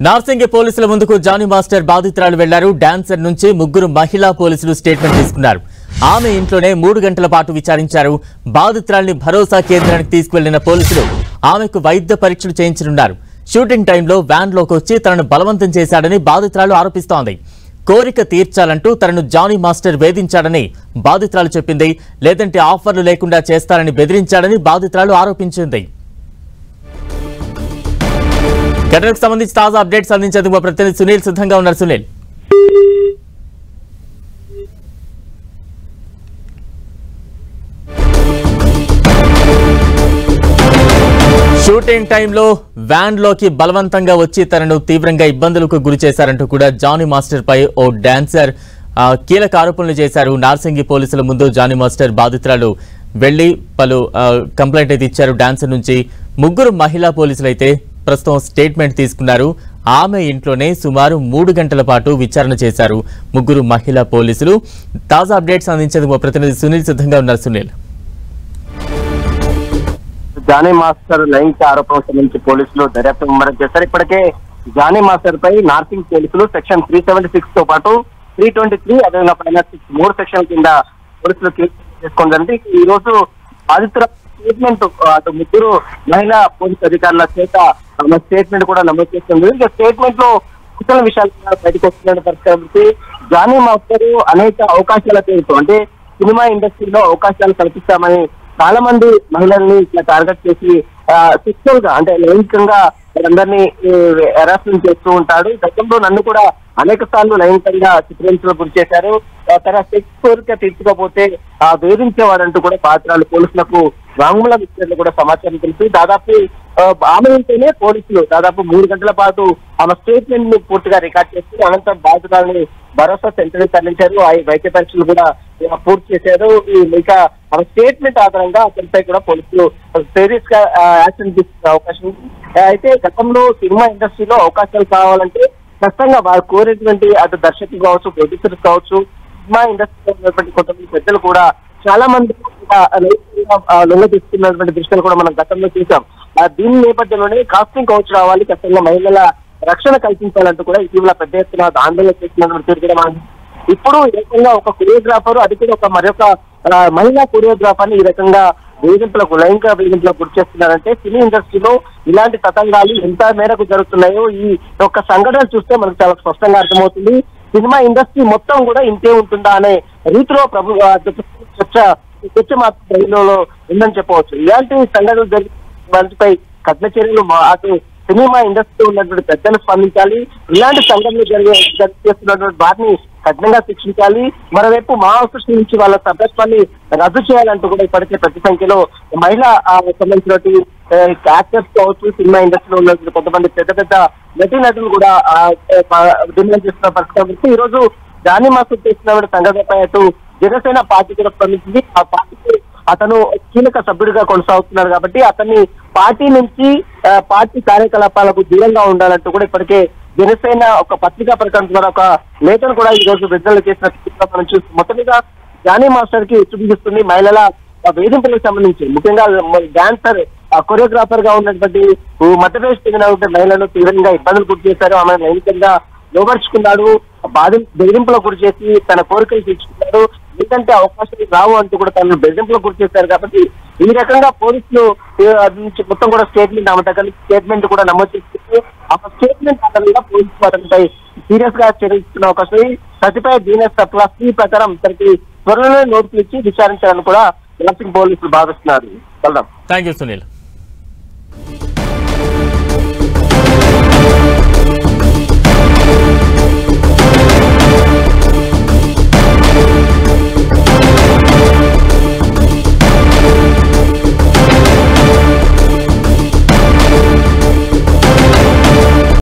నార్సింగి పోలీసుల ముందుకు Johnny master బాధితురాలు వెళ్లారు. డాన్సర్ నుంచి ముగ్గురు మహిళా పోలీసులు స్టేట్మెంట్ తీసుకున్నారు. ఆమె ఇంట్లోనే 3 గంటల పాటు విచారించారు. బాధితురాల్ని భరోసా కేంద్రానికి తీసుకువెళ్లిన పోలీసులు ఆమెకు వైద్య పరీక్షలు చేయించనున్నారు. షూటింగ్ టైంలో వ్యాన్లోకి వచ్చి తనను బలవంతం చేశాడని బాధితురాలు ఆరోపిస్తోంది. కోరిక తీర్చాలంటూ తనను జానీ మాస్టర్ వేధించాడని బాధితురాలు చెప్పింది. లేదంటే ఆఫర్లు లేకుండా చేస్తారని బెదిరించాడని బాధితురాలు ఆరోపించింది. ఘటనకు సంబంధించి తాజా అప్డేట్స్ అందించేందుకు మా ప్రతినిధి సునీల్ సిద్ధంగా ఉన్నారు. సునీల్, షూటింగ్ టైంలో వ్యాన్ లోకి బలవంతంగా వచ్చి తనను తీవ్రంగా ఇబ్బందులకు గురి చేశారంటూ కూడా జానీ మాస్టర్ పై ఓ డాన్సర్ కీలక ఆరోపణలు చేశారు. నార్సింగి పోలీసుల ముందు జానీ మాస్టర్ బాధితురాలు వెళ్లి పలు కంప్లైంట్ అయితే ఇచ్చారు. డాన్సర్ నుంచి ముగ్గురు మహిళా పోలీసులు అయితే ప్రస్తుతం స్టేట్మెంట్ తీసుకున్నారు. ఆమె ఇంట్లోనే సుమారు 3 గంటల పాటు విచారణ చేశారు ముగ్గురు మహిళా పోలీసులు. తాజా అప్డేట్స్ అందించేందుకు మా ప్రతినిధి సునీల్ సిద్ధంగా ఉన్నారు. సునీల్, జానీ మాస్టర్ లైంగిక ఆరోపణలకు సంబంధించి పోలీసులు దర్యాప్తు ముమ్మరం చేశారు. ఇప్పటికే జానీ మాస్టర్ పై నార్సింగ్ పోలీసులు సెక్షన్ 376 తో పాటు 323 అదేవిధంగా 3 సెక్షన్ కింద పోలీసులు కేసు చేసుకోవడానికి ఈ రోజు బాధితుల స్టేట్మెంట్ అటు ముగ్గురు మహిళా పోలీసు అధికారుల చేత స్టేట్మెంట్ కూడా నమోదు చేస్తుంది. ఇక స్టేట్మెంట్ లో కుశల విషయాలు బయటకు వస్తున్న పరిస్థితి. జానీ మాస్టర్ అనేక అవకాశాల పేరుతో అంటే సినిమా ఇండస్ట్రీలో అవకాశాలు కల్పిస్తామని చాలా మంది మహిళల్ని ఇట్లా టార్గెట్ చేసి సెక్చువల్ గా అంటే లైంగికంగా అందరినీ హెరాస్మెంట్ చేస్తూ ఉంటాడు. గతంలో నన్ను కూడా అనేక సార్లు లైంగికంగా చిత్రించడం గురి చేశారు. తన సెక్స్ కోరిక తీర్చుకోకపోతే వేధించేవాడంటూ కూడా బాధితురాలు పోలీసులకు వాంగ్మూలం ఇచ్చినట్లు కూడా సమాచారం తెలిసి దాదాపు ఆమె ఉంటేనే పోలీసులు దాదాపు 3 గంటల పాటు ఆమె స్టేట్మెంట్ ని పూర్తిగా రికార్డ్ చేసి అనంతరం బాధితురాలని భరోసా సెంటర్ తరలించారు. ఆ వైద్య పరీక్షలు కూడా పూర్తి చేశారు. ఇక ఆమె స్టేట్మెంట్ ఆధారంగా అతనిపై కూడా పోలీసులు సీరియస్ గా యాక్షన్ తీసుకునే అవకాశం. అయితే గతంలో సినిమా ఇండస్ట్రీలో అవకాశాలు కావాలంటే ఖచ్చితంగా వారు కోరేటువంటి అటు దర్శకులు కావచ్చు, ప్రొడ్యూసర్స్ కావచ్చు, సినిమా ఇండస్ట్రీలో ఉన్నటువంటి కొంతమంది పెద్దలు కూడా చాలా మంది లొంగ తీసుకున్నటువంటి దృష్టిని కూడా మనం గతంలో చూసాం. దీని నేపథ్యంలోనే కాస్టింగ్ కౌచ్ రావాలి, ఖచ్చితంగా మహిళల రక్షణ కల్పించాలంటూ కూడా ఇటీవల పెద్ద ఎత్తున ఆందోళన చేస్తున్నటువంటి తీరు కూడా మనం ఇప్పుడు ఈ రకంగా ఒక కొరియోగ్రాఫర్ అది కూడా ఒక మరొక మహిళా కొరియోగ్రాఫర్ ని ఈ రకంగా వేధింపులకు లైంగిక వేధింపులకు గురి చేస్తున్నారంటే సినీ ఇండస్ట్రీలో ఇలాంటి తతంగాలు ఎంత మేరకు జరుగుతున్నాయో ఈ యొక్క సంఘటన చూస్తే మనకు చాలా స్పష్టంగా అర్థమవుతుంది. సినిమా ఇండస్ట్రీ మొత్తం కూడా ఇంతే ఉంటుందా అనే రీతిలో చర్చ మాత్రంలో ఉందని చెప్పవచ్చు. ఇలాంటి సంఘటనలు జరిగిన వాటిపై కఠిన చర్యలు అటు సినిమా ఇండస్ట్రీలో ఉన్నటువంటి పెద్దలు స్పందించాలి. ఇలాంటి సంఘటనలు చేస్తున్నటువంటి వాటిని కఠినంగా శిక్షించాలి. మరోవైపు మావోయిస్టు నుంచి వాళ్ళ సభ్యత్వాన్ని రద్దు చేయాలంటూ కూడా ఇప్పటికే పెద్ద సంఖ్యలో మహిళా సంబంధించినటువంటి యాక్టర్స్ కావచ్చు, సినిమా ఇండస్ట్రీలో ఉన్నటువంటి కొంతమంది పెద్ద పెద్ద నటీనటులు కూడా డిమాండ్ చేస్తున్న పరిస్థితి. ఈ రోజు జానీ మాస్టర్ చేస్తున్న సంఘటనపై అటు జనసేన పార్టీ కూడా స్పందించింది. ఆ పార్టీకి అతను కీలక సభ్యుడిగా కొనసాగుతున్నారు కాబట్టి అతన్ని పార్టీ నుంచి పార్టీ కార్యకలాపాలకు దూరంగా ఉండాలంటూ కూడా ఇప్పటికే జనసేన ఒక పత్రికా ప్రకటన ద్వారా ఒక లేఖను కూడా ఈ రోజు విడుదల చేసిన మనం చూసి మొత్తం మీద జానీ మాస్టర్ కి చూపిస్తుంది. మహిళల వేధింపులకు సంబంధించి ముఖ్యంగా డాన్సర్ కొరియోగ్రాఫర్ గా ఉన్నటువంటి మధ్యప్రదేశ్ చెందిన మహిళలను తీవ్రంగా ఇబ్బందులు గురి చేశారు. ఆమె లైంగికంగా లోబర్చుకున్నాడు, బెదిరింపులకు గురి చేసి తన కోరికలు తీర్చుకున్నాడు. ఎందుకంటే అవకాశాలు రావు అంటూ కూడా తనను బెదిరింపులకు గురి చేశారు. కాబట్టి ఈ రకంగా పోలీసులు మొత్తం కూడా స్టేట్మెంట్ ఆమె దగ్గర స్టేట్మెంట్ కూడా నమోదు చేసి ఆ స్టేట్మెంట్ ఆధారంగా పోలీసులు అతనిపై సీరియస్ గా చర్యిస్తున్న అవకాశం. ప్రతిపై DNS ప్రకారం ఇతనికి త్వరలోనే నోటీసులు ఇచ్చి విచారించాలని కూడా నార్సింగ్ పోలీసులు భావిస్తున్నారు. Thank you Sunil.